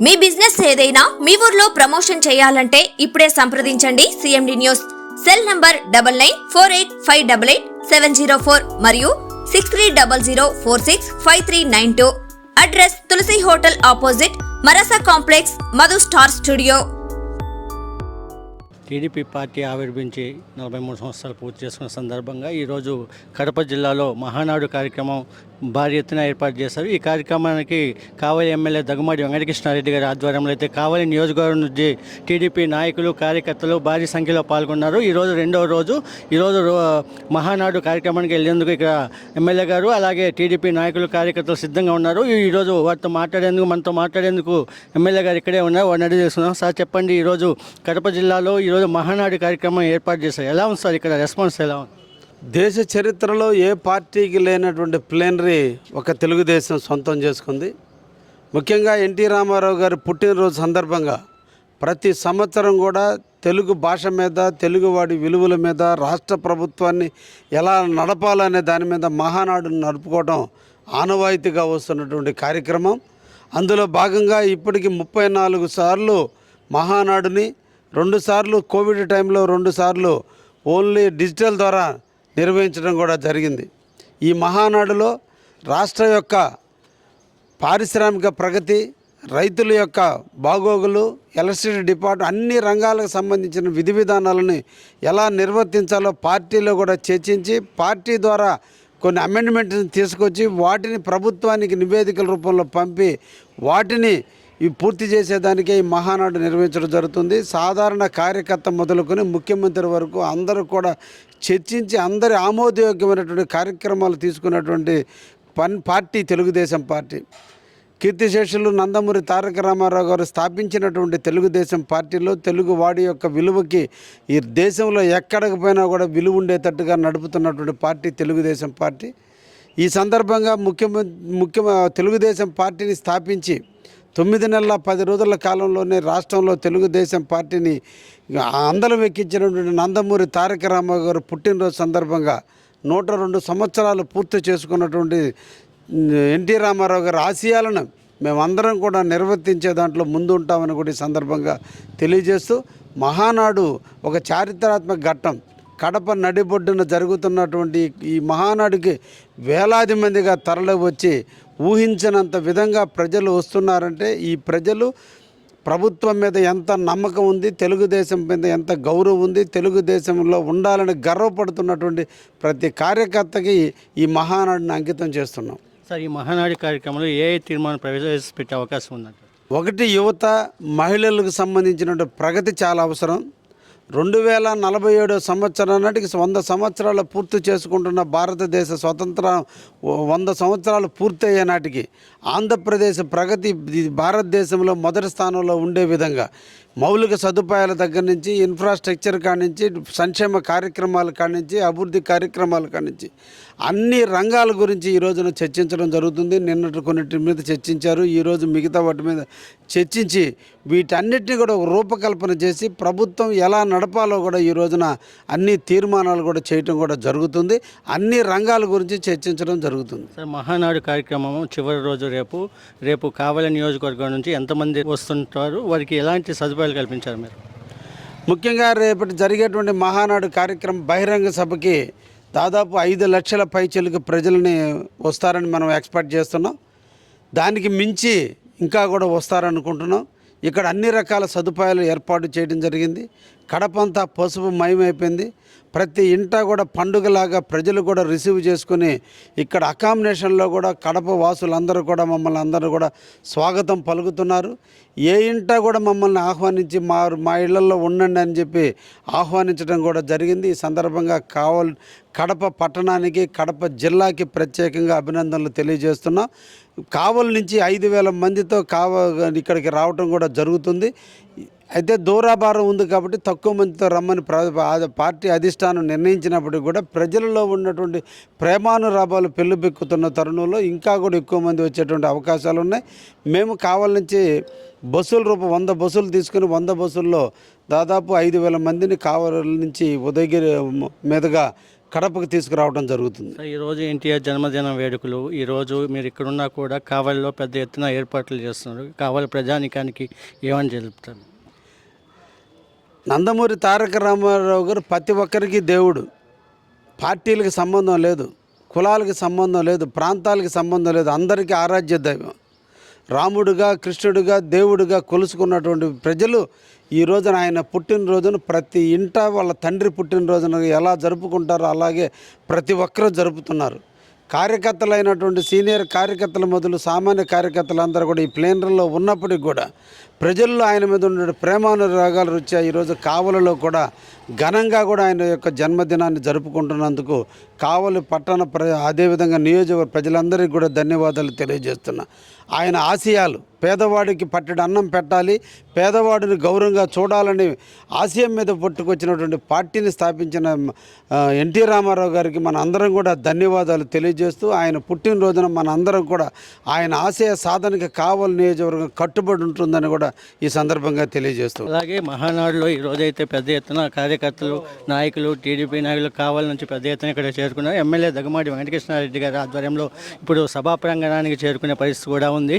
మీ business ఏదైనా మీ ఊర్లో promotion చేయాలంటే ఇప్పుడే సంప్రదించండి సిఎండి న్యూస్. సెల్ నంబర్ 9948588704 మరియు 6300465392. అడ్రస్ తులసి హోటల్ ఆపోజిట్ మరసా complex, Madhu star studio. TDP party ఆవిర్భించి 43 సంవత్సరాలు పూర్తి చేసుకున్న సందర్భంగా ఈరోజు కడప జిల్లాలో మహానాడు కార్యక్రమం భారీ ఎత్తున ఏర్పాటు చేశారు. ఈ కార్యక్రమానికి కావలి ఎమ్మెల్యే దగ్గుమాటి వెంకటకృష్ణారెడ్డి గారి ఆధ్వర్యంలో అయితే కావలి నియోజకవర్గం నుంచి టీడీపీ నాయకులు, కార్యకర్తలు భారీ సంఖ్యలో పాల్గొన్నారు. ఈరోజు రెండవ రోజు. ఈరోజు మహానాడు కార్యక్రమానికి వెళ్ళేందుకు ఇక్కడ ఎమ్మెల్యే గారు అలాగే టీడీపీ నాయకులు, కార్యకర్తలు సిద్ధంగా ఉన్నారు. ఈరోజు మనతో మాట్లాడేందుకు ఎమ్మెల్యే గారు ఇక్కడే ఉన్నారు. వారిని అడిగి చేస్తున్నాం. సార్ చెప్పండి, ఈరోజు కడప జిల్లాలో ఈరోజు మహానాడు కార్యక్రమం ఏర్పాటు చేశారు. ఎలా ఉంది సార్ ఇక్కడ రెస్పాన్స్ ఎలా ఉంది? దేశ చరిత్రలో ఏ పార్టీకి లేనటువంటి ప్లేనరీ ఒక తెలుగుదేశం సొంతం చేసుకుంది. ముఖ్యంగా ఎన్టీ రామారావు గారి పుట్టినరోజు సందర్భంగా ప్రతి సంవత్సరం కూడా తెలుగు భాష మీద, తెలుగువాడి విలువల మీద, రాష్ట్ర ప్రభుత్వాన్ని ఎలా నడపాలనే దాని మీద మహానాడును నడుపుకోవడం ఆనవాయితీగా వస్తున్నటువంటి కార్యక్రమం. అందులో భాగంగా ఇప్పటికి 34 సార్లు మహానాడుని, 2 సార్లు కోవిడ్ టైంలో, 2 సార్లు ఓన్లీ డిజిటల్ ద్వారా నిర్వహించడం కూడా జరిగింది. ఈ మహానాడులో రాష్ట్ర యొక్క పారిశ్రామిక ప్రగతి, రైతుల యొక్క బాగోగులు, ఎలక్ట్రిసిటీ డిపార్ట్మెంట్ అన్ని రంగాలకు సంబంధించిన విధి విధానాలని ఎలా నిర్వర్తించాలో పార్టీలో కూడా చర్చించి పార్టీ ద్వారా కొన్ని అమెండ్మెంట్ని తీసుకొచ్చి వాటిని ప్రభుత్వానికి నివేదికల రూపంలో పంపి వాటిని పూర్తి చేసేదానికే ఈ మహానాడు నిర్వహించడం జరుగుతుంది. సాధారణ కార్యకర్త మొదలుకొని ముఖ్యమంత్రి వరకు అందరూ కూడా చర్చించి అందరి ఆమోదయోగ్యమైనటువంటి కార్యక్రమాలు తీసుకున్నటువంటి పార్టీ తెలుగుదేశం పార్టీ. కీర్తిశేషులు నందమూరి తారక రామారావు గారు స్థాపించినటువంటి తెలుగుదేశం పార్టీలో తెలుగు వాడి యొక్క విలువకి ఈ దేశంలో ఎక్కడికి పోయినా కూడా విలువ ఉండేటట్టుగా నడుపుతున్నటువంటి పార్టీ తెలుగుదేశం పార్టీ. ఈ సందర్భంగా తెలుగుదేశం పార్టీని స్థాపించి 9 నెలల 10 రోజుల కాలంలోనే రాష్ట్రంలో తెలుగుదేశం పార్టీని అందలం ఎక్కించినటువంటి నందమూరి తారక రామారావు గారు పుట్టినరోజు సందర్భంగా 102 సంవత్సరాలు పూర్తి చేసుకున్నటువంటి ఎన్టీ రామారావు గారి ఆశయాలను మేమందరం కూడా నిర్వర్తించే దాంట్లో ముందు ఉంటామని కూడా ఈ సందర్భంగా తెలియజేస్తూ, మహానాడు ఒక చారిత్రాత్మక ఘట్టం. కడప నడిబొడ్డున జరుగుతున్నటువంటి ఈ మహానాడుకి వేలాది మందిగా తరలి వచ్చి ఊహించినంత విధంగా ప్రజలు వస్తున్నారంటే ఈ ప్రజలు ప్రభుత్వం మీద ఎంత నమ్మకం ఉంది, తెలుగుదేశం మీద ఎంత గౌరవం ఉంది, తెలుగుదేశంలో ఉండాలని గర్వపడుతున్నటువంటి ప్రతి కార్యకర్తకి ఈ మహానాడుని అంకితం చేస్తున్నాం. సార్, ఈ మహానాడు కార్యక్రమంలో ఏ తీర్మానం ప్రవేశపెట్టే అవకాశం ఉందంట? ఒకటి, యువత, మహిళలకు సంబంధించినటువంటి ప్రగతి చాలా అవసరం. 2047 సంవత్సరం నాటికి 100 సంవత్సరాలు పూర్తి చేసుకుంటున్న భారతదేశ స్వతంత్రం 100 సంవత్సరాలు పూర్తయ్యే నాటికి ఆంధ్రప్రదేశ్ ప్రగతి భారతదేశంలో మొదటి స్థానంలో ఉండే విధంగా మౌలిక సదుపాయాల దగ్గర నుంచి, ఇన్ఫ్రాస్ట్రక్చర్ కాడి నుంచి, సంక్షేమ కార్యక్రమాల కాడి నుంచి, అభివృద్ధి కార్యక్రమాల కాడి నుంచి అన్ని రంగాల గురించి ఈ రోజున చర్చించడం జరుగుతుంది. నిన్నటి కొన్నిటి మీద చర్చించారు, ఈరోజు మిగతా వాటి మీద చర్చించి వీటన్నిటిని కూడా రూపకల్పన చేసి ప్రభుత్వం ఎలా నడపాలో కూడా ఈ రోజున అన్ని తీర్మానాలు కూడా చేయటం కూడా జరుగుతుంది. అన్ని రంగాల గురించి చర్చించడం జరుగుతుంది. సార్, మహానాడు కార్యక్రమం చివరి రోజు రేపు కావలి నియోజకవర్గం నుంచి ఎంతమంది వస్తుంటారు? వారికి ఎలాంటి సదుపాయాలు కల్పించారు మీరు? ముఖ్యంగా రేపటి జరిగేటువంటి మహానాడు కార్యక్రమం బహిరంగ సభకి దాదాపు 5 లక్షల పైచిలకు ప్రజలని వస్తారని మనం ఎక్స్పెక్ట్ చేస్తున్నాం. దానికి మించి ఇంకా కూడా వస్తారనుకుంటున్నాం. ఇక్కడ అన్ని రకాల సదుపాయాలు ఏర్పాటు చేయడం జరిగింది. కడపంతా పసుపు మయమైపోయింది. ప్రతి ఇంటా కూడా పండుగలాగా ప్రజలు కూడా రిసీవ్ చేసుకుని ఇక్కడ అకామిడేషన్లో కూడా కడప వాసులందరూ కూడా మమ్మల్ని అందరూ కూడా స్వాగతం పలుకుతున్నారు. ఏ ఇంటా కూడా మమ్మల్ని ఆహ్వానించి మా ఇళ్లలో ఉండండి అని చెప్పి ఆహ్వానించడం కూడా జరిగింది. ఈ సందర్భంగా కడప పట్టణానికి, కడప జిల్లాకి ప్రత్యేకంగా అభినందనలు తెలియజేస్తున్నాం. కావలి నుంచి 5,000 మందితో ఇక్కడికి రావడం కూడా జరుగుతుంది. అయితే దూరాభారం ఉంది కాబట్టి తక్కువ మందితో రమ్మని పార్టీ అధిష్టానం నిర్ణయించినప్పటికీ కూడా ప్రజలలో ఉన్నటువంటి ప్రేమానురాభాలు పెళ్ళుబెక్కుతున్న తరుణంలో ఇంకా కూడా ఎక్కువ మంది వచ్చేటువంటి అవకాశాలు ఉన్నాయి. మేము కావలి నుంచి బస్సుల రూపం 100 బస్సులు తీసుకుని 100 బస్సుల్లో దాదాపు 5,000 మందిని కావలి నుంచి ఉదయగిరి మీదుగా కడపకు తీసుకురావడం జరుగుతుంది. సో ఈరోజు ఎన్టీఆర్ జన్మదిన వేడుకలు ఈరోజు మీరు ఇక్కడున్నా కూడా కావలిలో పెద్ద ఎత్తున ఏర్పాట్లు చేస్తున్నారు. కావలి ప్రజానికానికి ఏమని చెప్తారు? నందమూరి తారక రామారావు గారు ప్రతి ఒక్కరికి దేవుడు. పార్టీలకు సంబంధం లేదు, కులాలకు సంబంధం లేదు, ప్రాంతాలకు సంబంధం లేదు, అందరికీ ఆరాధ్య దైవం. రాముడుగా, కృష్ణుడిగా, దేవుడిగా కొలుసుకున్నటువంటి ప్రజలు ఈ రోజున ఆయన పుట్టినరోజును ప్రతి ఇంట వాళ్ళ తండ్రి పుట్టినరోజున ఎలా జరుపుకుంటారో అలాగే ప్రతి ఒక్కరూ జరుపుతున్నారు. కార్యకర్తలైనటువంటి సీనియర్ కార్యకర్తల మొదలు సామాన్య కార్యకర్తలందరూ కూడా ఈ ప్లేనరీలో ఉన్నప్పటికీ కూడా ప్రజల్లో ఆయన మీద ఉన్న ప్రేమానురాగాలు రుచా ఈరోజు కావలిలో కూడా ఘనంగా కూడా ఆయన యొక్క జన్మదినాన్ని జరుపుకుంటున్నందుకు కావలి పట్టణ అదేవిధంగా నియోజకవర్గ ప్రజలందరికీ కూడా ధన్యవాదాలు తెలియజేస్తున్నా. ఆయన ఆశయాలు పేదవాడికి పట్టెడు అన్నం పెట్టాలి, పేదవాడిని గౌరవంగా చూడాలని ఆశయం మీద పుట్టుకొచ్చినటువంటి పార్టీని స్థాపించిన ఎన్టీ రామారావు గారికి మన అందరం కూడా ధన్యవాదాలు తెలియజేస్తూ ఆయన పుట్టినరోజున మన అందరం కూడా ఆయన ఆశయ సాధనకి కావలి నియోజకవర్గం కట్టుబడి ఉంటుందని కూడా ఈ సందర్భంగా తెలియజేస్తూ అలాగే మహానాడులో ఈరోజైతే పెద్ద ఎత్తున కార్యకర్తలు, నాయకులు, టీడీపీ నాయకులు కావలి నుంచి పెద్ద ఎత్తున ఇక్కడ చేరుకున్నారు. ఎమ్మెల్యే దగ్గుమాటి వెంకటకృష్ణారెడ్డి గారి ఆధ్వర్యంలో ఇప్పుడు సభా ప్రాంగణానికి చేరుకునే పరిస్థితి కూడా ఉంది.